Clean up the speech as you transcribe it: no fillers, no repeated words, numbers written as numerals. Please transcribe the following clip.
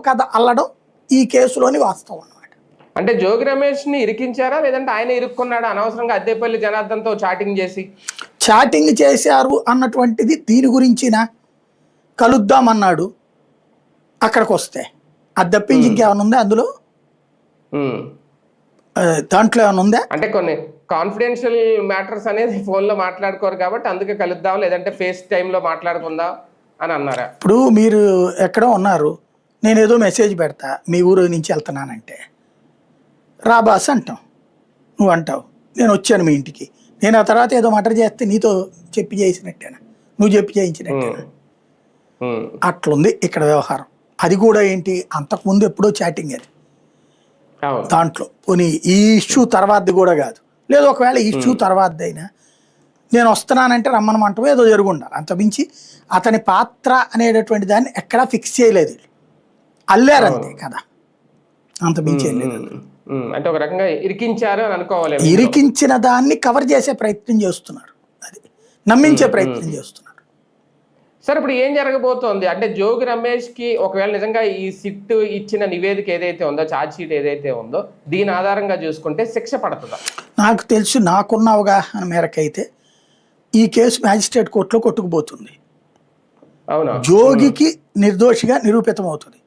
కథ అల్లడం ఈ కేసులోని వాస్తవం అన్నమాట. అంటే జోగి రమేష్ ని ఇరికించారా లేదంటే ఆయన ఇరుక్కున్నాడా అనవసరంగా అద్దేపల్లి జనార్దన్తో చాటింగ్ చేసి? చాటింగ్ చేశారు అన్నటువంటిది దీని గురించిన కలుద్దామన్నాడు అక్కడికి వస్తే, అది తప్పించి ఇంకేమైనా ఉందా అందులో? దాంట్లో ఏమైనా ఉందా? అంటే కొన్ని కాన్ఫిడెన్షియల్ మ్యాటర్స్ అనేది ఫోన్లో మాట్లాడుకోరు కాబట్టి అందుకే కలుద్దాం లేదంటే ఫేస్ టైంలో మాట్లాడుకుందాం అని అన్నారా? ఇప్పుడు మీరు ఎక్కడో ఉన్నారు, నేను ఏదో మెసేజ్ పెడతా మీ ఊరు నుంచి వెళ్తున్నానంటే రా బాస్ అంటాం, నువ్వు అంటావు నేను వచ్చాను మీ ఇంటికి, నేను ఆ తర్వాత ఏదో మటర్ చేస్తే నీతో చెప్పి చేసినట్టేనా, నువ్వు చెప్పి చేయించినట్టేనా? అట్లుంది ఇక్కడ వ్యవహారం. అది కూడా ఏంటి, అంతకుముందు ఎప్పుడో చాటింగ్ అది దాంట్లో. పోనీ ఈ ఇష్యూ తర్వాతది కూడా కాదు, లేదు ఒకవేళ ఈ ఇష్యూ తర్వాతది అయినా నేను వస్తున్నానంటే రమ్మనమంటాం ఏదో జరుగుండాలి. అంతమించి అతని పాత్ర అనేటటువంటి దాన్ని ఎక్కడా ఫిక్స్ చేయలేదు, అల్లారంతే కదా, అంతమించి ఏం లేదు. అంటే ఒక రకంగా ఇరికించారు అని అనుకోవాలి. ఇరికించిన దాన్ని కవర్ చేసే ప్రయత్నం చేస్తున్నారు, అది నమ్మించే ప్రయత్నం చేస్తున్నారు. సార్ ఇప్పుడు ఏం జరగబోతోంది అంటే జోగి రమేష్ కి ఒకవేళ నిజంగా ఈ సిట్ ఇచ్చిన నివేదిక ఏదైతే ఉందో, ఛార్జ్ షీట్ ఏదైతే ఉందో, దీని ఆధారంగా చూసుకుంటే శిక్ష పడుతుందా? నాకు తెలుసు, నాకున్న అవగాహన మేరకైతే ఈ కేసు మ్యాజిస్ట్రేట్ కోర్టులో కొట్టుకుపోతుంది. అవునా? జోగికి నిర్దోషిగా నిరూపితం అవుతుంది.